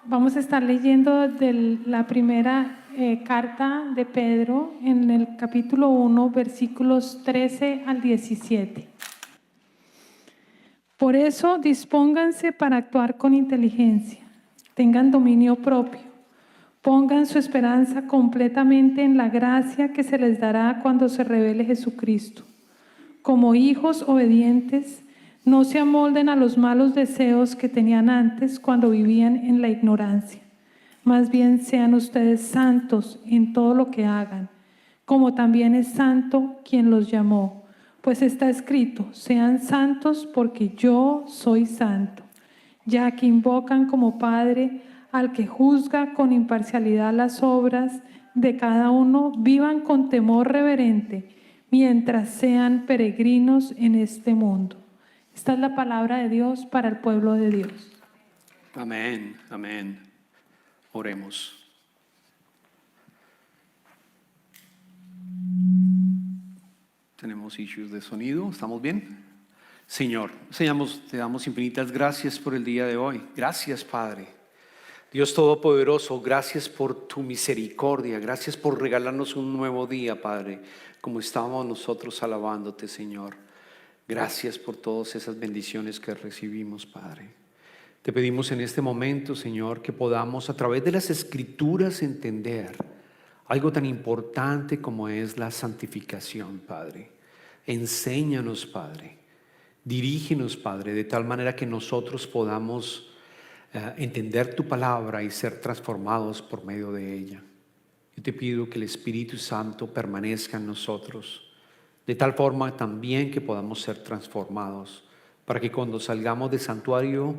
Vamos a estar leyendo de la primera carta de Pedro en el capítulo 1, versículos 13 al 17. Por eso dispónganse para actuar con inteligencia, tengan dominio propio, pongan su esperanza completamente en la gracia que se les dará cuando se revele Jesucristo. Como hijos obedientes, no se amolden a los malos deseos que tenían antes cuando vivían en la ignorancia. Más bien sean ustedes santos en todo lo que hagan, como también es santo quien los llamó. Pues está escrito, sean santos porque yo soy santo. Ya que invocan como Padre al que juzga con imparcialidad las obras de cada uno, vivan con temor reverente mientras sean peregrinos en este mundo. Esta es la palabra de Dios para el pueblo de Dios. Amén, amén. Oremos. Tenemos issues de sonido, ¿estamos bien? Señor, te damos infinitas gracias por el día de hoy. Gracias, Padre. Dios Todopoderoso, gracias por tu misericordia. Gracias por regalarnos un nuevo día, Padre, como estábamos nosotros alabándote, Señor. Gracias por todas esas bendiciones que recibimos, Padre. Te pedimos en este momento, Señor, que podamos a través de las Escrituras entender algo tan importante como es la santificación, Padre. Enséñanos, Padre. Dirígenos, Padre, de tal manera que nosotros podamos entender tu palabra y ser transformados por medio de ella. Yo te pido que el Espíritu Santo permanezca en nosotros, de tal forma también que podamos ser transformados, para que cuando salgamos del santuario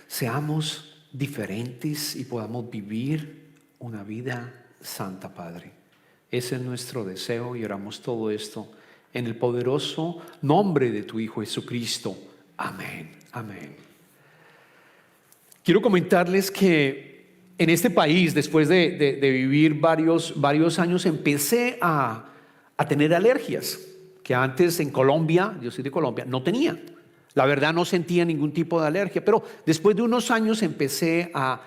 seamos diferentes y podamos vivir una vida santa, Padre. Ese es nuestro deseo y oramos todo esto en el poderoso nombre de tu Hijo Jesucristo. Amén, amén. Quiero comentarles que en este país, después de vivir varios años, empecé a tener alergias que antes en Colombia, yo soy de Colombia, no tenía. La verdad no sentía ningún tipo de alergia, pero después de unos años empecé a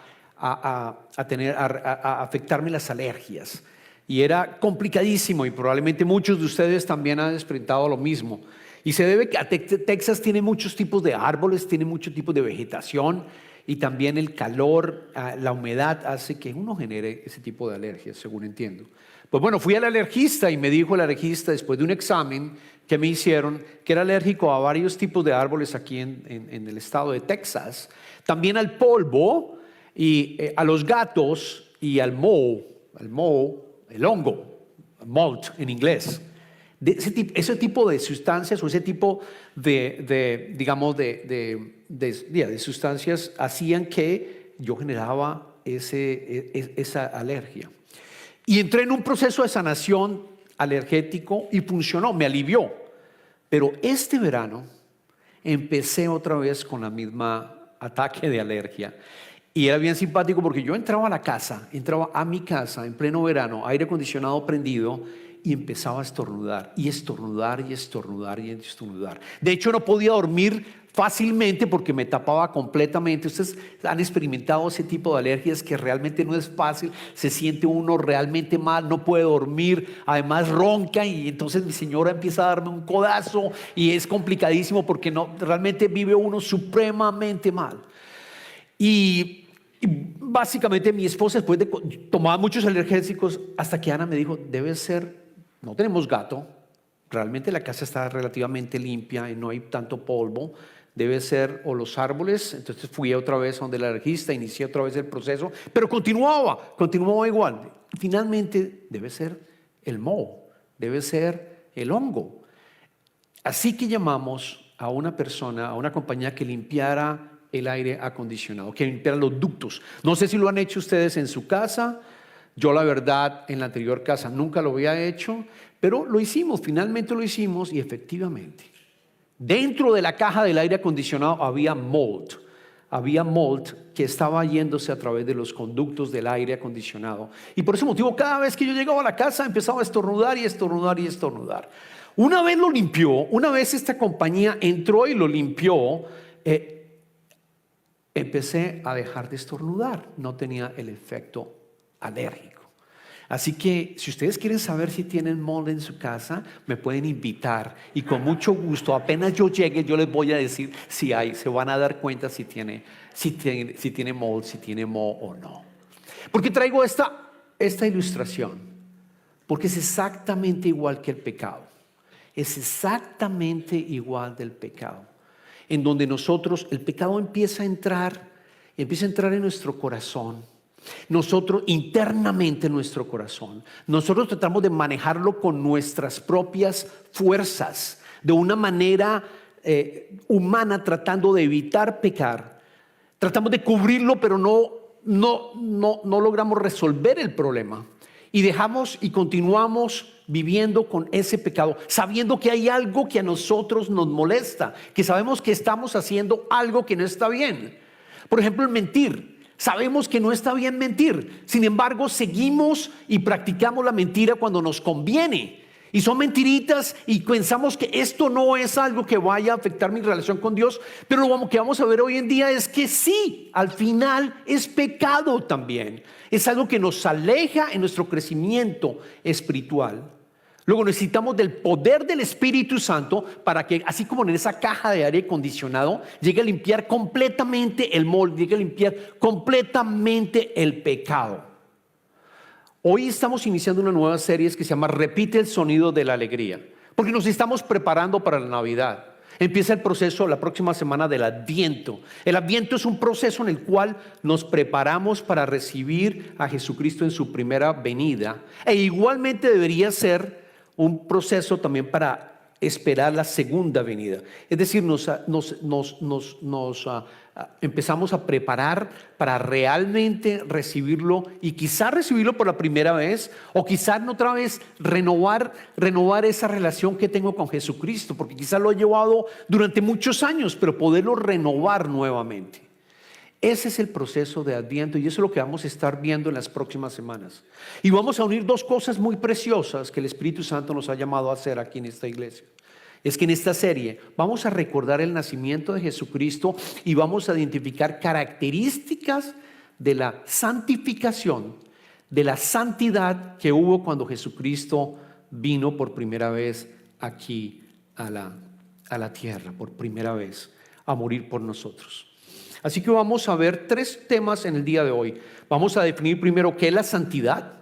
afectarme las alergias. Y era complicadísimo y probablemente muchos de ustedes también han experimentado lo mismo. Y se debe que Texas tiene muchos tipos de árboles, tiene muchos tipos de vegetación y también el calor, la humedad hace que uno genere ese tipo de alergias, según entiendo. Pues bueno, fui al alergista y me dijo el alergista después de un examen que me hicieron que era alérgico a varios tipos de árboles aquí en el estado de Texas, también al polvo y a los gatos y al moho, el hongo, mold en inglés. Ese tipo de sustancias o ese tipo de sustancias hacían que yo generaba esa alergia. Y entré en un proceso de sanación alergético y funcionó, me alivió. Pero este verano empecé otra vez con la misma ataque de alergia. Y era bien simpático porque yo entraba a mi casa en pleno verano, aire acondicionado prendido, y empezaba a estornudar, y estornudar, y estornudar, y estornudar. De hecho, no podía dormir fácilmente porque me tapaba completamente. Ustedes han experimentado ese tipo de alergias que realmente no es fácil, se siente uno realmente mal, no puede dormir, además ronca y entonces mi señora empieza a darme un codazo y es complicadísimo porque realmente vive uno supremamente mal. Y básicamente mi esposa después tomaba muchos alergéticos hasta que Ana me dijo, debe ser, no tenemos gato, realmente la casa está relativamente limpia y no hay tanto polvo, debe ser o los árboles. Entonces fui otra vez donde el alergista, inicié otra vez el proceso, pero continuaba igual. Finalmente debe ser el moho, debe ser el hongo. Así que llamamos a una persona, a una compañía que limpiara el aire acondicionado, que limpiara los ductos. No sé si lo han hecho ustedes en su casa. Yo la verdad en la anterior casa nunca lo había hecho, pero lo hicimos, finalmente lo hicimos y efectivamente dentro de la caja del aire acondicionado había mold que estaba yéndose a través de los conductos del aire acondicionado. Y por ese motivo cada vez que yo llegaba a la casa empezaba a estornudar y estornudar y estornudar. Una vez esta compañía entró y lo limpió, empecé a dejar de estornudar. No tenía el efecto alérgico. Así que si ustedes quieren saber si tienen mold en su casa, me pueden invitar y con mucho gusto, apenas yo llegue, yo les voy a decir si hay, se van a dar cuenta si tiene mold, si tiene moho o no. ¿Por qué traigo esta ilustración? Porque es exactamente igual que el pecado. Es exactamente igual del pecado. En donde el pecado empieza a entrar en nuestro corazón. Nosotros internamente en nuestro corazón, nosotros tratamos de manejarlo con nuestras propias fuerzas, de una manera humana, tratando de evitar pecar. Tratamos de cubrirlo, pero no logramos resolver el problema. Y dejamos y continuamos viviendo con ese pecado, sabiendo que hay algo que a nosotros nos molesta, que sabemos que estamos haciendo algo que no está bien. Por ejemplo, el mentir. Sabemos que no está bien mentir, sin embargo seguimos y practicamos la mentira cuando nos conviene. Y son mentiritas y pensamos que esto no es algo que vaya a afectar mi relación con Dios. Pero lo que vamos a ver hoy en día es que sí, al final es pecado también. Es algo que nos aleja en nuestro crecimiento espiritual. Luego necesitamos del poder del Espíritu Santo para que, así como en esa caja de aire acondicionado, llegue a limpiar completamente el molde, llegue a limpiar completamente el pecado. Hoy estamos iniciando una nueva serie que se llama Repite el sonido de la alegría, porque nos estamos preparando para la Navidad. Empieza el proceso la próxima semana del Adviento. El Adviento es un proceso en el cual nos preparamos para recibir a Jesucristo en su primera venida. E igualmente debería ser un proceso también para esperar la segunda venida. Es decir, nos empezamos a preparar para realmente recibirlo, y quizás recibirlo por la primera vez, o quizás otra vez renovar esa relación que tengo con Jesucristo, porque quizás lo he llevado durante muchos años, pero poderlo renovar nuevamente. Ese es el proceso de Adviento, y eso es lo que vamos a estar viendo en las próximas semanas. Y vamos a unir dos cosas muy preciosas que el Espíritu Santo nos ha llamado a hacer aquí en esta iglesia. Es que en esta serie vamos a recordar el nacimiento de Jesucristo y vamos a identificar características de la santificación, de la santidad que hubo cuando Jesucristo vino por primera vez aquí a la tierra, por primera vez a morir por nosotros. Así que vamos a ver tres temas en el día de hoy. Vamos a definir primero qué es la santidad,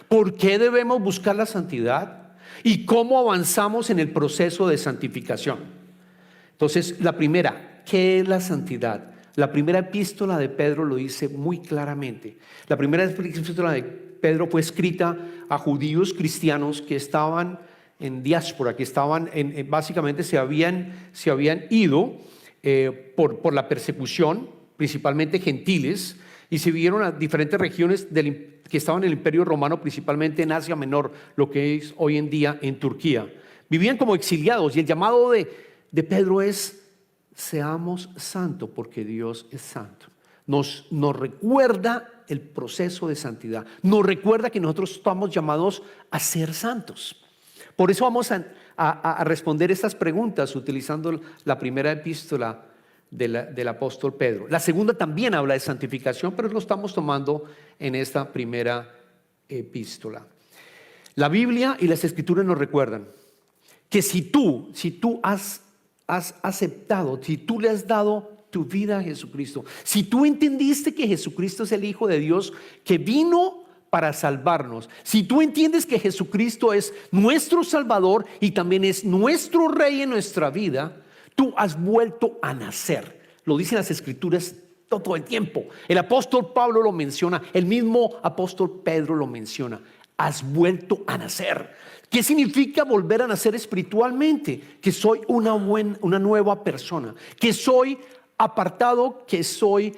por qué debemos buscar la santidad y cómo avanzamos en el proceso de santificación. Entonces, la primera, ¿qué es la santidad? La primera epístola de Pedro lo dice muy claramente. La primera epístola de Pedro fue escrita a judíos cristianos que estaban en diáspora, que estaban básicamente se habían ido por la persecución, principalmente gentiles, y se vieron a diferentes regiones que estaban en el Imperio Romano, principalmente en Asia Menor, lo que es hoy en día en Turquía. Vivían como exiliados, y el llamado de Pedro es: seamos santos porque Dios es santo. Nos recuerda el proceso de santidad, nos recuerda que nosotros estamos llamados a ser santos. Por eso vamos a responder estas preguntas utilizando la primera epístola del apóstol Pedro. La segunda también habla de santificación, pero lo estamos tomando en esta primera epístola. La Biblia y las Escrituras nos recuerdan que si tú has aceptado, si tú le has dado tu vida a Jesucristo, si tú entendiste que Jesucristo es el Hijo de Dios que vino para salvarnos, si tú entiendes que Jesucristo es nuestro Salvador y también es nuestro Rey en nuestra vida, tú has vuelto a nacer. Lo dicen las Escrituras todo el tiempo. El apóstol Pablo lo menciona, el mismo apóstol Pedro lo menciona. Has vuelto a nacer. ¿Qué significa volver a nacer espiritualmente? Que soy una nueva persona, que soy apartado, que soy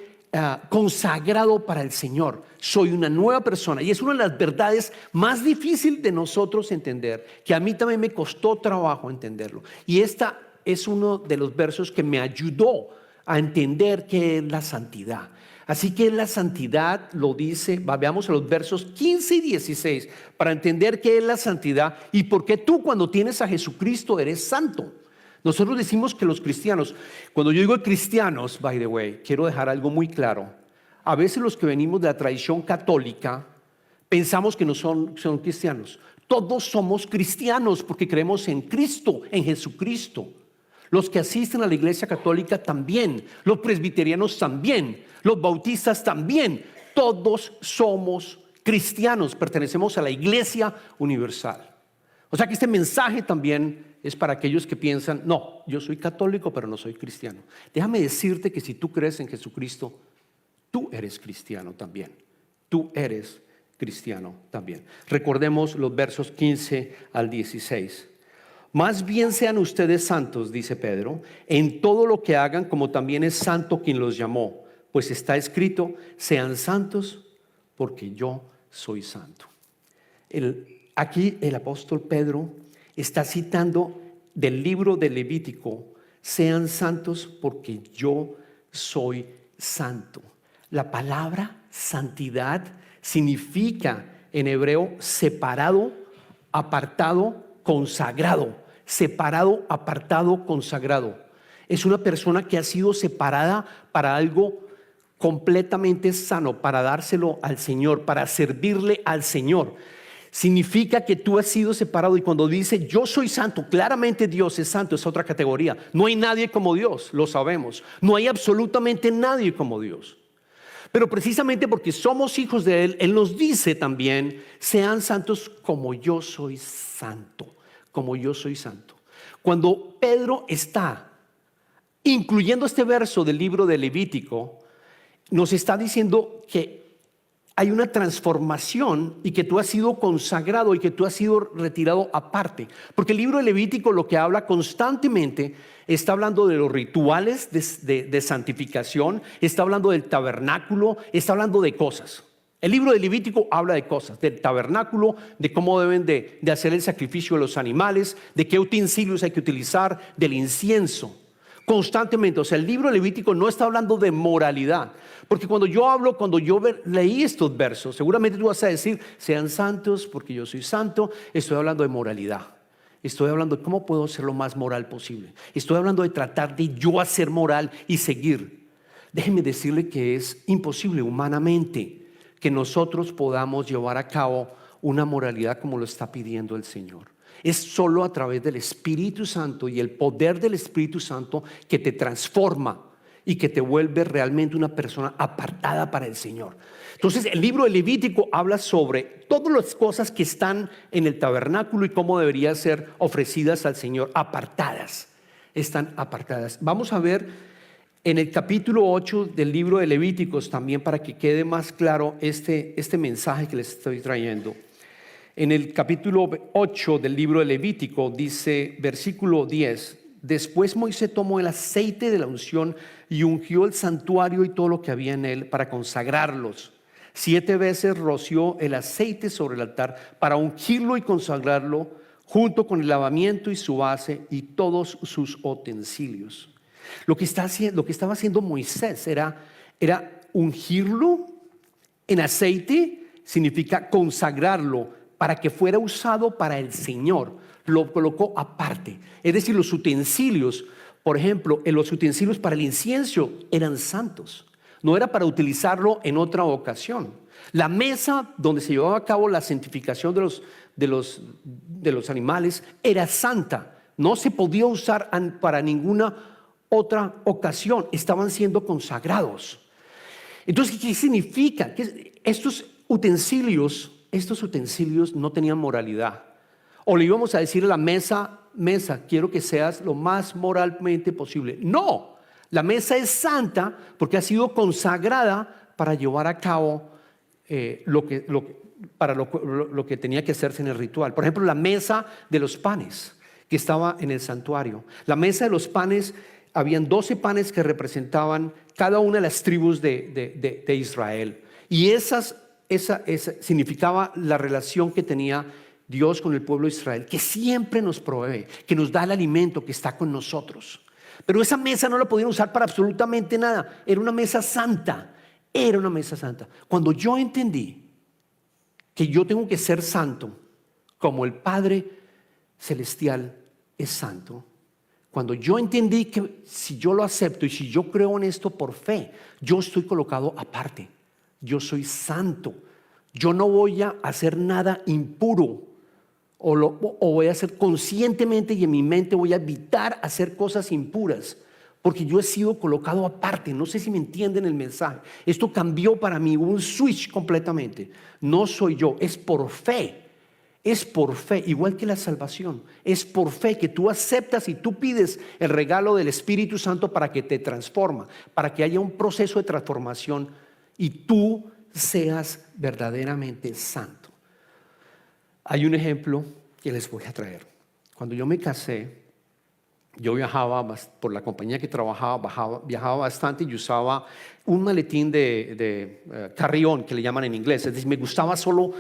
consagrado para el Señor. Soy una nueva persona, y es una de las verdades más difíciles de nosotros entender, que a mí también me costó trabajo entenderlo. Y esta es uno de los versos que me ayudó a entender qué es la santidad. Así que la santidad lo dice, veamos a los versos 15 y 16 para entender qué es la santidad y por qué tú, cuando tienes a Jesucristo, eres santo. Nosotros decimos que los cristianos, cuando yo digo cristianos, by the way, quiero dejar algo muy claro. A veces los que venimos de la tradición católica pensamos que no son cristianos. Todos somos cristianos porque creemos en Cristo, en Jesucristo. Los que asisten a la iglesia católica también, los presbiterianos también, los bautistas también. Todos somos cristianos, pertenecemos a la iglesia universal. O sea que este mensaje también es para aquellos que piensan, no, yo soy católico pero no soy cristiano. Déjame decirte que si tú crees en Jesucristo, tú eres cristiano también. Tú eres cristiano también. Recordemos los versos 15 al 16. Más bien sean ustedes santos, dice Pedro, en todo lo que hagan, como también es santo quien los llamó. Pues está escrito, sean santos porque yo soy santo. Aquí el apóstol Pedro está citando del libro de Levítico, sean santos porque yo soy santo. La palabra santidad significa en hebreo separado, apartado, consagrado. Separado, apartado, consagrado. Es una persona que ha sido separada para algo completamente sano, para dárselo al Señor, para servirle al Señor. Significa que tú has sido separado, y cuando dice yo soy santo, claramente Dios es santo, es otra categoría. No hay nadie como Dios, lo sabemos. No hay absolutamente nadie como Dios. Pero precisamente porque somos hijos de Él, Él nos dice también, sean santos como yo soy santo, como yo soy santo. Cuando Pedro está incluyendo este verso del libro de Levítico, nos está diciendo que hay una transformación y que tú has sido consagrado y que tú has sido retirado aparte. Porque el libro de Levítico lo que habla constantemente está hablando de los rituales de santificación, está hablando del tabernáculo, está hablando de cosas. El libro de Levítico habla de cosas, del tabernáculo, de cómo deben de hacer el sacrificio de los animales, de qué utensilios hay que utilizar, del incienso. Constantemente, o sea, el libro de Levítico no está hablando de moralidad. Porque cuando yo leí estos versos, seguramente tú vas a decir, sean santos porque yo soy santo. Estoy hablando de moralidad. Estoy hablando de cómo puedo ser lo más moral posible. Estoy hablando de tratar de yo hacer moral y seguir. Déjeme decirle que es imposible humanamente que nosotros podamos llevar a cabo una moralidad como lo está pidiendo el Señor. Es solo a través del Espíritu Santo y el poder del Espíritu Santo que te transforma y que te vuelve realmente una persona apartada para el Señor. Entonces el libro de Levítico habla sobre todas las cosas que están en el tabernáculo y cómo deberían ser ofrecidas al Señor, apartadas, están apartadas. Vamos a ver en el capítulo 8 del libro de Levíticos también para que quede más claro este mensaje que les estoy trayendo. En el capítulo 8 del libro de Levítico dice, versículo 10, después Moisés tomó el aceite de la unción y ungió el santuario y todo lo que había en él para consagrarlos. 7 veces roció el aceite sobre el altar para ungirlo y consagrarlo junto con el lavamiento y su base y todos sus utensilios. Lo que estaba haciendo Moisés era ungirlo en aceite, significa consagrarlo para que fuera usado para el Señor. Lo colocó aparte. Es decir, los utensilios, por ejemplo, los utensilios para el incienso eran santos. No era para utilizarlo en otra ocasión. La mesa donde se llevaba a cabo la santificación de los animales era santa. No se podía usar para ninguna otra ocasión. Estaban siendo consagrados. Entonces, ¿qué significa? Que estos utensilios no tenían moralidad. O le íbamos a decir a la mesa, quiero que seas lo más moralmente posible. No, la mesa es santa porque ha sido consagrada para llevar a cabo lo que tenía que hacerse en el ritual. Por ejemplo, la mesa de los panes que estaba en el santuario. La mesa de los panes, habían 12 panes que representaban cada una de las tribus de Israel. Y esa significaba la relación que tenía Dios con el pueblo de Israel, que siempre nos provee, que nos da el alimento, que está con nosotros. Pero esa mesa no la podían usar para absolutamente nada. Era una mesa santa. Era una mesa santa. Cuando yo entendí que yo tengo que ser santo como el Padre Celestial es santo, Cuando yo entendí que si yo lo acepto y si yo creo en esto por fe, yo estoy colocado aparte. Yo soy santo. Yo no voy a hacer nada impuro o voy a hacer conscientemente y en mi mente voy a evitar hacer cosas impuras. Porque yo he sido colocado aparte. No sé si me entienden el mensaje. Esto cambió para mí, hubo un switch completamente. No soy yo, es por fe. Es por fe, igual que la salvación. Es por fe que tú aceptas y tú pides el regalo del Espíritu Santo para que te transforma, para que haya un proceso de transformación y tú seas verdaderamente santo. Hay un ejemplo que les voy a traer. Cuando yo me casé, yo viajaba por la compañía que trabajaba, viajaba bastante y usaba un maletín de carry-on, que le llaman en inglés. Es decir, me gustaba solo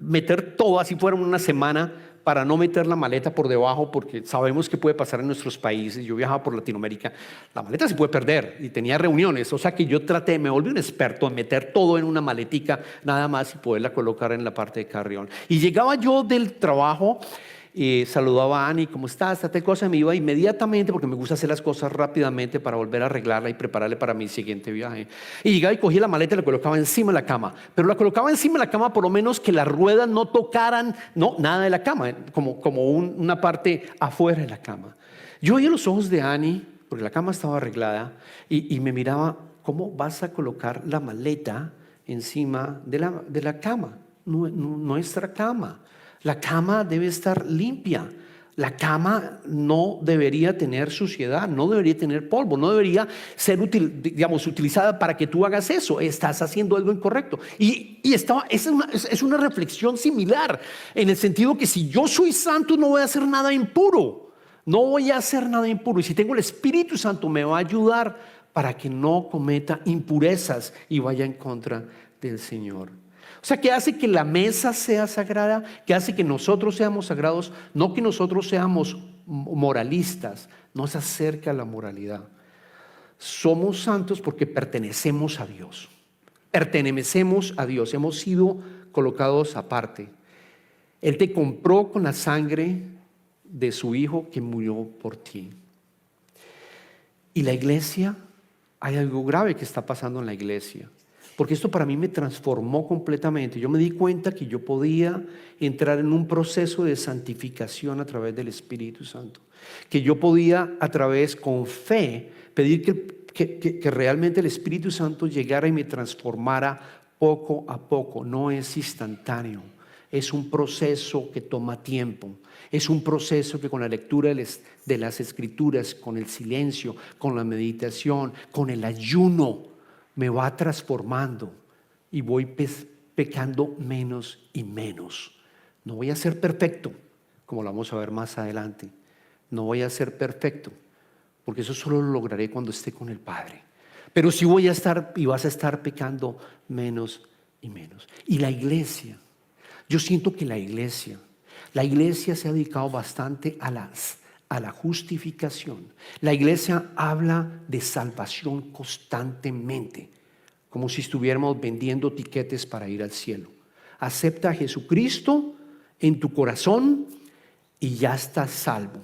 meter todo, así fuera una semana, para no meter la maleta por debajo, porque sabemos que puede pasar en nuestros países. Yo viajaba por Latinoamérica, la maleta se puede perder y tenía reuniones, o sea que yo me volví un experto en meter todo en una maletica nada más y poderla colocar en la parte de carry-on. Y llegaba yo del trabajo y saludaba a Ani, ¿cómo estás? Tal cosa, me iba inmediatamente porque me gusta hacer las cosas rápidamente para volver a arreglarla y prepararle para mi siguiente viaje. Y llegaba y cogía la maleta y la colocaba encima de la cama, pero la colocaba encima de la cama por lo menos que las ruedas no tocaran nada de la cama, como una parte afuera de la cama. Yo veía los ojos de Ani, porque la cama estaba arreglada, y me miraba, ¿cómo vas a colocar la maleta encima de la cama? Nuestra cama. La cama debe estar limpia. La cama no debería tener suciedad, no debería tener polvo, no debería ser utilizada para que tú hagas eso. Estás haciendo algo incorrecto. Es una reflexión similar, en el sentido que si yo soy santo no voy a hacer nada impuro. No voy a hacer nada impuro. Y si tengo el Espíritu Santo me va a ayudar para que no cometa impurezas y vaya en contra del Señor. O sea, que hace que la mesa sea sagrada, que hace que nosotros seamos sagrados, no que nosotros seamos moralistas. Nos acerca a la moralidad. Somos santos porque pertenecemos a Dios. Pertenecemos a Dios, hemos sido colocados aparte. Él te compró con la sangre de su Hijo que murió por ti. Y la iglesia, hay algo grave que está pasando en la iglesia. Porque esto para mí me transformó completamente. Yo me di cuenta que yo podía entrar en un proceso de santificación a través del Espíritu Santo. Que yo podía a través, con fe, pedir que realmente el Espíritu Santo llegara y me transformara poco a poco. No es instantáneo. Es un proceso que toma tiempo. Es un proceso que con la lectura de las Escrituras, con el silencio, con la meditación, con el ayuno, me va transformando y voy pecando menos y menos. No voy a ser perfecto, como lo vamos a ver más adelante. No voy a ser perfecto, porque eso solo lo lograré cuando esté con el Padre. Pero sí voy a estar y vas a estar pecando menos y menos. Y la iglesia, yo siento que la iglesia se ha dedicado bastante a la justificación. La iglesia habla de salvación constantemente, como si estuviéramos vendiendo tiquetes para ir al cielo. Acepta a Jesucristo en tu corazón y ya estás salvo.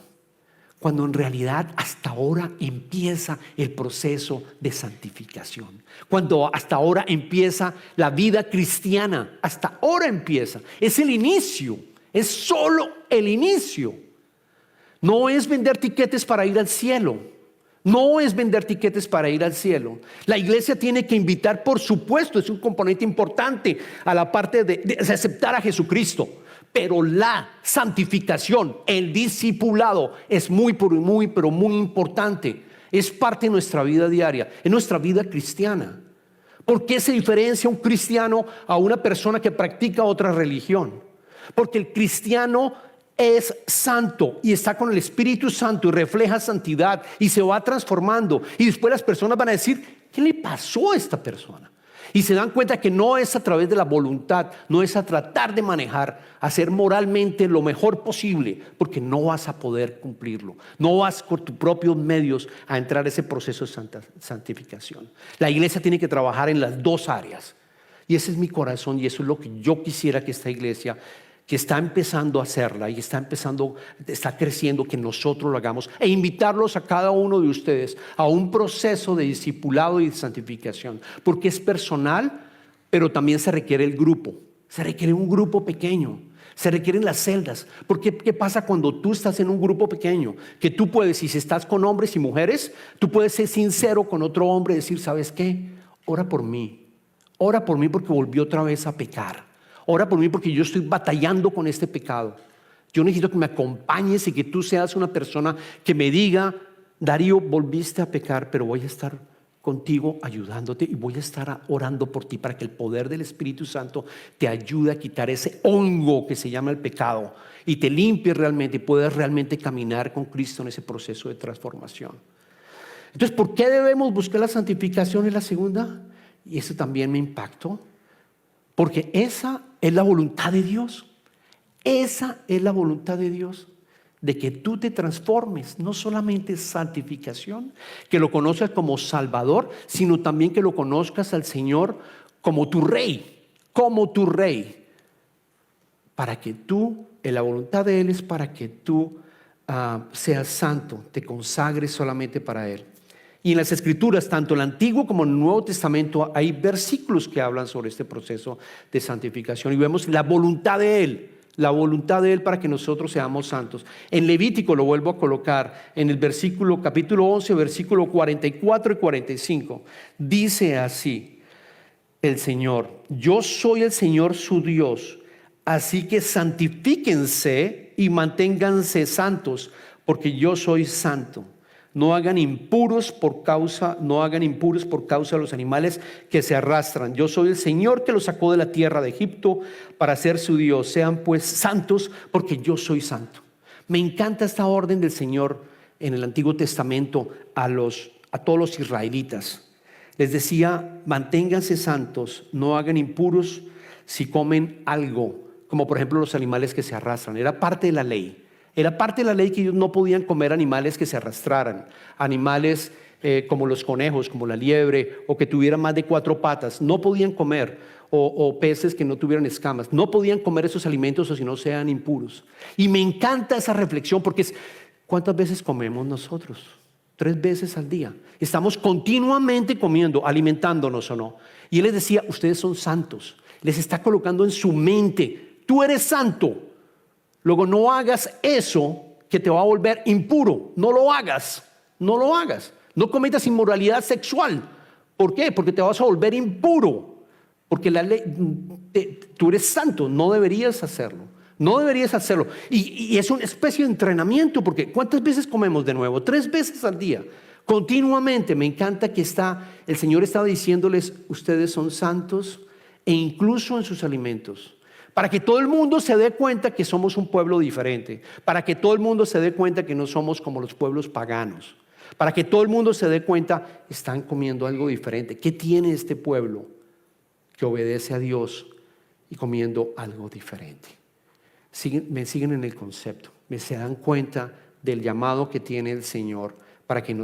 Cuando en realidad hasta ahora empieza el proceso de santificación. Cuando hasta ahora empieza la vida cristiana. Hasta ahora empieza. Es el inicio. Es solo el inicio. No es vender tiquetes para ir al cielo. No es vender tiquetes para ir al cielo. La iglesia tiene que invitar, por supuesto, es un componente importante a la parte de aceptar a Jesucristo. Pero la santificación, el discipulado es pero muy importante. Es parte de nuestra vida diaria, es nuestra vida cristiana. ¿Por qué se diferencia un cristiano a una persona que practica otra religión? Porque el cristiano es santo y está con el Espíritu Santo y refleja santidad y se va transformando, y después las personas van a decir, ¿qué le pasó a esta persona? Y se dan cuenta que no es a través de la voluntad, no es a tratar de manejar, hacer moralmente lo mejor posible, porque no vas a poder cumplirlo. No vas con tus propios medios a entrar a ese proceso de santificación. La iglesia tiene que trabajar en las dos áreas. Y ese es mi corazón y eso es lo que yo quisiera que esta iglesia que está empezando a hacerla y está creciendo, que nosotros lo hagamos, e invitarlos a cada uno de ustedes a un proceso de discipulado y de santificación, porque es personal, pero también se requiere el grupo, se requiere un grupo pequeño, se requieren las celdas, porque ¿qué pasa cuando tú estás en un grupo pequeño? Que tú puedes, si estás con hombres y mujeres, tú puedes ser sincero con otro hombre y decir, ¿sabes qué? Ora por mí porque volví otra vez a pecar. Ora por mí porque yo estoy batallando con este pecado. Yo necesito que me acompañes y que tú seas una persona que me diga, Darío, volviste a pecar, pero voy a estar contigo ayudándote y voy a estar orando por ti para que el poder del Espíritu Santo te ayude a quitar ese hongo que se llama el pecado y te limpie realmente y puedas realmente caminar con Cristo en ese proceso de transformación. Entonces, ¿por qué debemos buscar la santificación en la segunda? Y eso también me impactó. Porque esa es la voluntad de Dios. Esa es la voluntad de Dios, de que tú te transformes, no solamente santificación, que lo conozcas como Salvador, sino también que lo conozcas al Señor como tu Rey, para que tú, en la voluntad de Él es para que tú seas santo, te consagres solamente para Él. Y en las Escrituras, tanto el Antiguo como el Nuevo Testamento, hay versículos que hablan sobre este proceso de santificación. Y vemos la voluntad de Él para que nosotros seamos santos. En Levítico, lo vuelvo a colocar, en el capítulo 11, versículo 44 y 45, dice así el Señor: yo soy el Señor su Dios, así que santifíquense y manténganse santos, porque yo soy santo. No hagan impuros por causa de los animales que se arrastran. Yo soy el Señor que los sacó de la tierra de Egipto para ser su Dios. Sean pues santos, porque yo soy santo. Me encanta esta orden del Señor en el Antiguo Testamento a todos los israelitas. Les decía, manténganse santos, no hagan impuros si comen algo, como por ejemplo los animales que se arrastran. Era parte de la ley. Era parte de la ley que ellos no podían comer animales que se arrastraran, animales como los conejos, como la liebre, o que tuvieran más de 4 patas. No podían comer, o peces que no tuvieran escamas. No podían comer esos alimentos o si no sean impuros. Y me encanta esa reflexión porque ¿cuántas veces comemos nosotros? 3 veces al día. Estamos continuamente comiendo, alimentándonos o no. Y Él les decía, ustedes son santos. Les está colocando en su mente, tú eres santo. Luego no hagas eso que te va a volver impuro. No lo hagas. No cometas inmoralidad sexual. ¿Por qué? Porque te vas a volver impuro. Porque la ley, tú eres santo, no deberías hacerlo. Y es una especie de entrenamiento, porque ¿cuántas veces comemos de nuevo? 3 veces al día. Continuamente. Me encanta que el Señor estaba diciéndoles, ustedes son santos, e incluso en sus alimentos. Para que todo el mundo se dé cuenta que somos un pueblo diferente. Para que todo el mundo se dé cuenta que no somos como los pueblos paganos. Para que todo el mundo se dé cuenta, están comiendo algo diferente. ¿Qué tiene este pueblo que obedece a Dios y comiendo algo diferente? Me siguen en el concepto. Se dan cuenta del llamado que tiene el Señor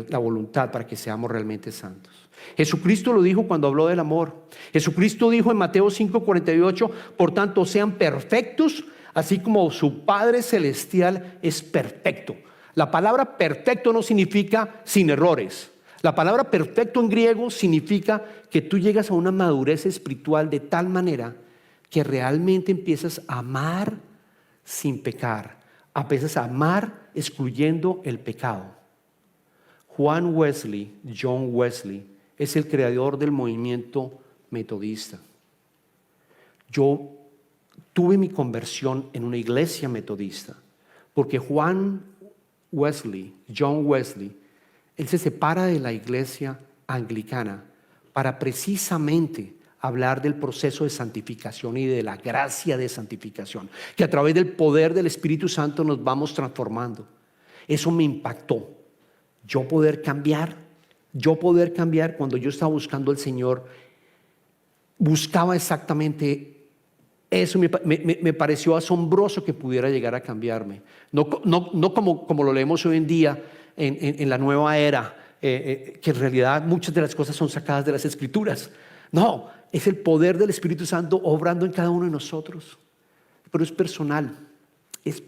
la voluntad para que seamos realmente santos. Jesucristo lo dijo cuando habló del amor. Jesucristo dijo en Mateo 5:48, por tanto sean perfectos, así como su Padre Celestial es perfecto. La palabra perfecto no significa sin errores. La palabra perfecto en griego significa que tú llegas a una madurez espiritual de tal manera que realmente empiezas a amar sin pecar, empiezas a amar excluyendo el pecado. John Wesley, es el creador del movimiento metodista. Yo tuve mi conversión en una iglesia metodista, porque John Wesley, él se separa de la iglesia anglicana para precisamente hablar del proceso de santificación y de la gracia de santificación, que a través del poder del Espíritu Santo nos vamos transformando. Eso me impactó. Yo poder cambiar cuando yo estaba buscando al Señor, buscaba exactamente eso. Me pareció asombroso que pudiera llegar a cambiarme. No como lo leemos hoy en día en la nueva era, que en realidad muchas de las cosas son sacadas de las Escrituras. No, es el poder del Espíritu Santo obrando en cada uno de nosotros. pero es personal, es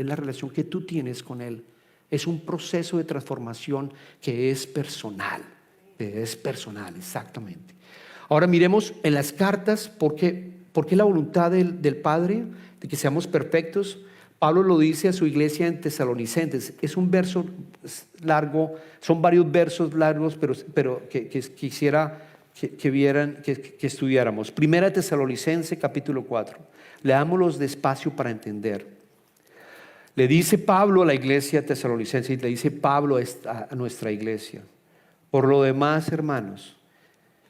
la relación que tú tienes con Él. Es un proceso de transformación que es personal, exactamente. Ahora miremos en las cartas, ¿por qué la voluntad del Padre de que seamos perfectos? Pablo lo dice a su iglesia en Tesalonicenses. Es un verso largo, son varios versos largos, pero que quisiera que vieran, que estudiáramos. Primera Tesalonicenses capítulo 4. Leámoslos despacio para entender. Le dice Pablo a la iglesia tesalonicense y le dice Pablo a nuestra iglesia: por lo demás, hermanos,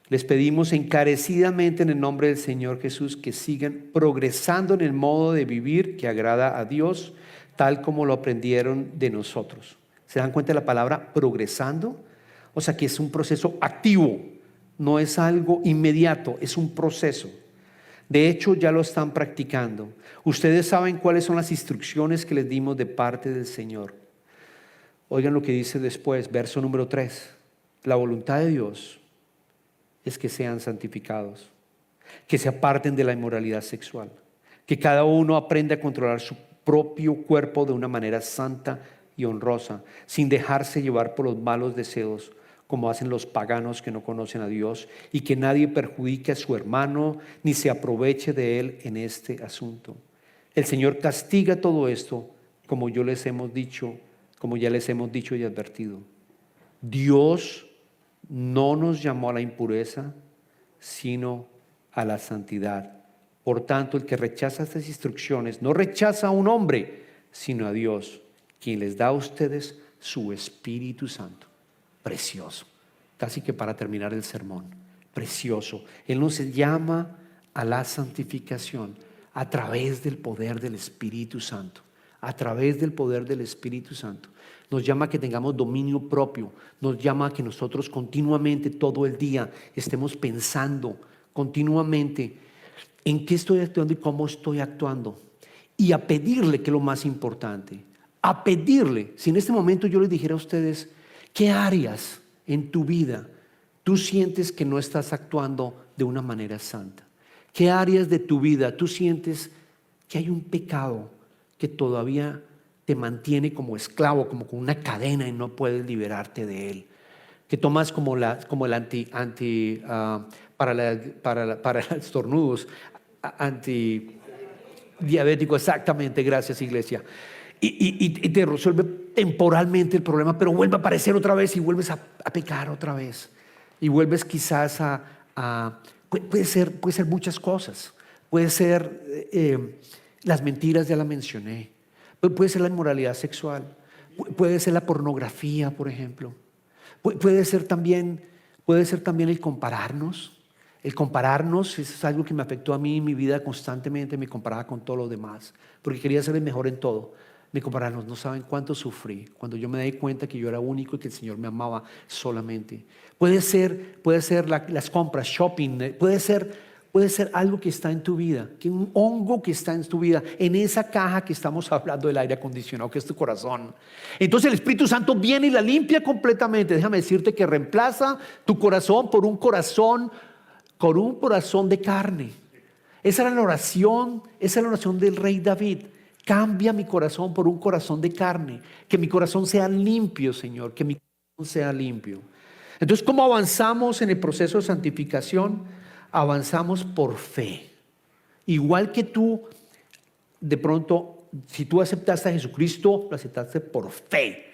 les pedimos encarecidamente en el nombre del Señor Jesús que sigan progresando en el modo de vivir que agrada a Dios, tal como lo aprendieron de nosotros. ¿Se dan cuenta de la palabra progresando? O sea que es un proceso activo, no es algo inmediato, es un proceso. De hecho, ya lo están practicando. Ustedes saben cuáles son las instrucciones que les dimos de parte del Señor. Oigan lo que dice después, verso número 3. La voluntad de Dios es que sean santificados, que se aparten de la inmoralidad sexual, que cada uno aprenda a controlar su propio cuerpo de una manera santa y honrosa, sin dejarse llevar por los malos deseos, como hacen los paganos que no conocen a Dios, y que nadie perjudique a su hermano ni se aproveche de él en este asunto. El Señor castiga todo esto, como ya les hemos dicho y advertido. Dios no nos llamó a la impureza, sino a la santidad. Por tanto, el que rechaza estas instrucciones no rechaza a un hombre, sino a Dios, quien les da a ustedes su Espíritu Santo. Precioso, casi que para terminar el sermón, precioso. Él nos llama a la santificación a través del poder del Espíritu Santo, a través del poder del Espíritu Santo. Nos llama a que tengamos dominio propio, nos llama a que nosotros continuamente, todo el día, estemos pensando continuamente en qué estoy actuando y cómo estoy actuando, y a pedirle, que es lo más importante, a pedirle. Si en este momento yo les dijera a ustedes, ¿qué áreas en tu vida tú sientes que no estás actuando de una manera santa? ¿Qué áreas de tu vida tú sientes que hay un pecado que todavía te mantiene como esclavo, como con una cadena y no puedes liberarte de él? Que tomas como el para estornudos, antidiabético, exactamente, gracias iglesia. Y te resuelve temporalmente el problema, pero vuelve a aparecer otra vez y vuelves a pecar otra vez. Y vuelves quizás puede ser muchas cosas. Puede ser las mentiras, ya la mencioné. Puede ser la inmoralidad sexual. Puede ser la pornografía, por ejemplo. Puede ser también el compararnos. El compararnos es algo que me afectó a mí en mi vida constantemente. Me comparaba con todos los demás porque quería ser el mejor en todo. Me compararnos, no saben cuánto sufrí cuando yo me di cuenta que yo era único y que el Señor me amaba solamente. Puede ser las compras, shopping, puede ser algo que está en tu vida, que un hongo que está en tu vida, en esa caja que estamos hablando del aire acondicionado, que es tu corazón. Entonces el Espíritu Santo viene y la limpia completamente. Déjame decirte que reemplaza tu corazón por un corazón de carne. Esa era la oración del rey David. Cambia mi corazón por un corazón de carne. Que mi corazón sea limpio, Señor. Que mi corazón sea limpio. Entonces, ¿cómo avanzamos en el proceso de santificación? Avanzamos por fe. Igual que tú, de pronto, si tú aceptaste a Jesucristo, lo aceptaste por fe.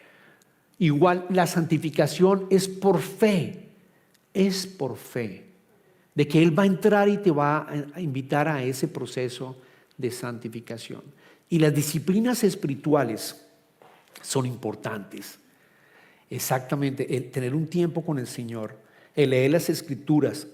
Igual la santificación es por fe. Es por fe. De que Él va a entrar y te va a invitar a ese proceso de santificación. Y las disciplinas espirituales son importantes. Exactamente, el tener un tiempo con el Señor, el leer las Escrituras,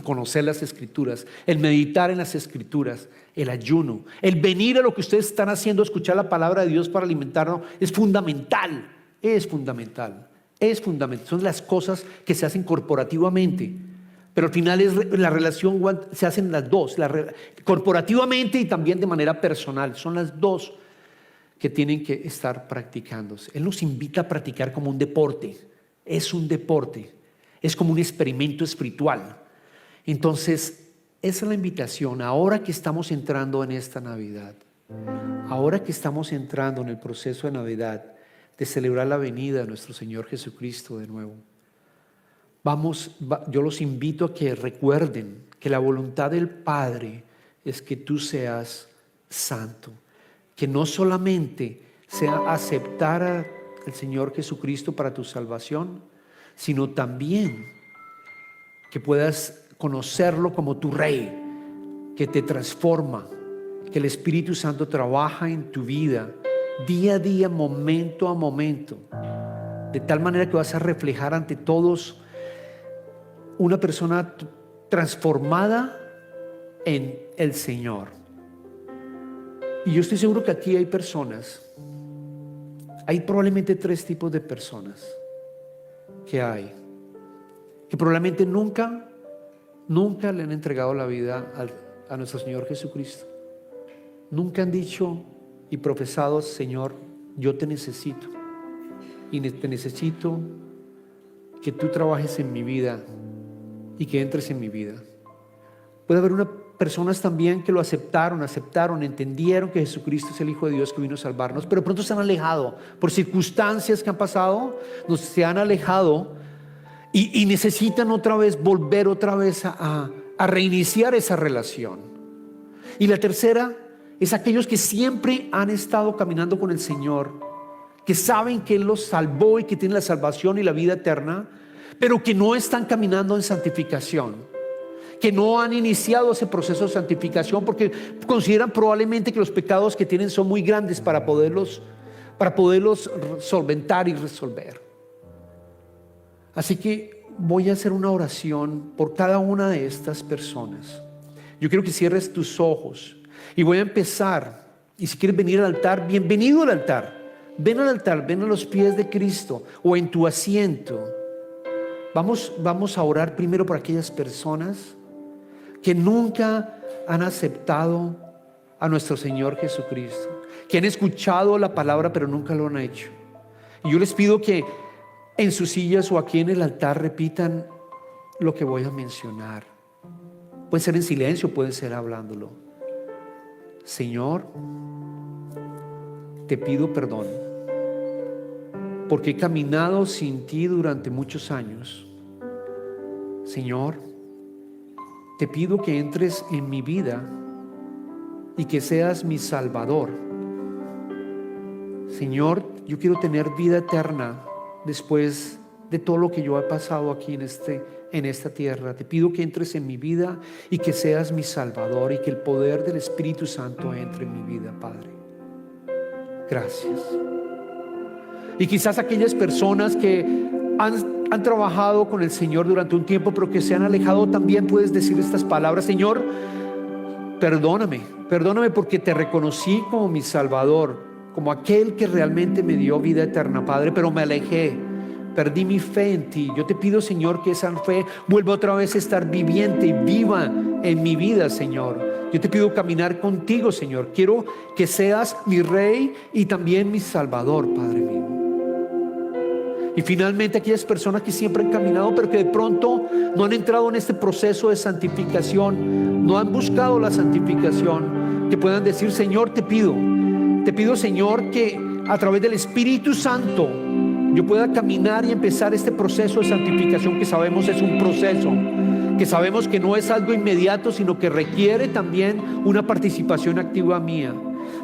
conocer las Escrituras, el meditar en las Escrituras, el ayuno, el venir a lo que ustedes están haciendo, escuchar la palabra de Dios para alimentarnos, es fundamental, es fundamental. Son las cosas que se hacen corporativamente. Pero al final la relación se hacen las dos, corporativamente y también de manera personal. Son las dos que tienen que estar practicándose. Él nos invita a practicar como un deporte. Es un deporte, es como un experimento espiritual. Entonces, esa es la invitación. Ahora que estamos entrando en esta Navidad, ahora que estamos entrando en el proceso de Navidad, de celebrar la venida de nuestro Señor Jesucristo de nuevo, yo los invito a que recuerden que la voluntad del Padre es que tú seas santo, que no solamente sea aceptar al Señor Jesucristo para tu salvación, sino también que puedas conocerlo como tu Rey, que te transforma, que el Espíritu Santo trabaja en tu vida día a día, momento a momento, de tal manera que vas a reflejar ante todos una persona transformada en el Señor. Y yo estoy seguro que aquí hay personas, hay probablemente 3 tipos de personas que probablemente nunca le han entregado la vida a nuestro Señor Jesucristo. Nunca han dicho y profesado: Señor, yo te necesito y te necesito que tú trabajes en mi vida y que entres en mi vida. Puede haber personas también que lo aceptaron, entendieron que Jesucristo es el Hijo de Dios que vino a salvarnos, pero pronto se han alejado por circunstancias que han pasado, se han alejado y necesitan volver otra vez a reiniciar esa relación. Y la tercera es aquellos que siempre han estado caminando con el Señor, que saben que Él los salvó y que tienen la salvación y la vida eterna, pero que no están caminando en santificación, que no han iniciado ese proceso de santificación porque consideran probablemente que los pecados que tienen son muy grandes para poderlos solventar y resolver. Así que voy a hacer una oración por cada una de estas personas. Yo quiero que cierres tus ojos y voy a empezar. Y si quieres venir al altar, bienvenido al altar. Ven al altar, ven a los pies de Cristo o en tu asiento. Vamos a orar primero por aquellas personas que nunca han aceptado a nuestro Señor Jesucristo, que han escuchado la palabra pero nunca lo han hecho. Y yo les pido que en sus sillas o aquí en el altar repitan lo que voy a mencionar. Puede ser en silencio, puede ser hablándolo. Señor, te pido perdón porque he caminado sin ti durante muchos años. Señor, te pido que entres en mi vida y que seas mi Salvador. Señor, yo quiero tener vida eterna después de todo lo que yo he pasado aquí en esta tierra. Te pido que entres en mi vida y que seas mi Salvador y que el poder del Espíritu Santo entre en mi vida, Padre. Gracias. Y quizás aquellas personas que han trabajado con el Señor durante un tiempo pero que se han alejado, también puedes decir estas palabras: Señor, perdóname porque te reconocí como mi Salvador, como aquel que realmente me dio vida eterna, Padre, pero me alejé, perdí mi fe en ti. Yo te pido, Señor, que esa fe vuelva otra vez a estar viviente y viva en mi vida, Señor. Yo te pido caminar contigo, Señor. Quiero que seas mi Rey y también mi Salvador, Padre mío. Y finalmente aquellas personas que siempre han caminado pero que de pronto no han entrado en este proceso de santificación, no han buscado la santificación, que puedan decir: Señor, te pido, Señor, que a través del Espíritu Santo yo pueda caminar y empezar este proceso de santificación, que sabemos es un proceso, que sabemos que no es algo inmediato, sino que requiere también una participación activa mía.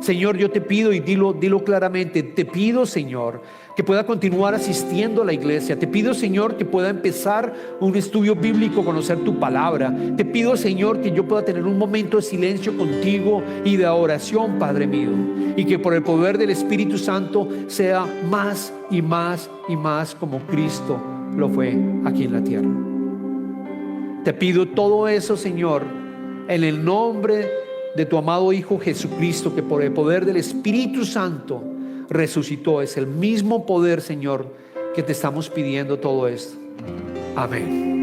Señor, yo te pido, y dilo claramente, te pido, Señor, que pueda continuar asistiendo a la iglesia. Te pido, Señor, que pueda empezar un estudio bíblico, conocer tu palabra. Te pido, Señor, que yo pueda tener un momento de silencio contigo y de oración, Padre mío, y que por el poder del Espíritu Santo sea más y más y más como Cristo lo fue aquí en la tierra. Te pido todo eso, Señor, en el nombre de tu amado Hijo Jesucristo, que por el poder del Espíritu Santo resucitó. Es el mismo poder, Señor, que te estamos pidiendo todo esto. Amén.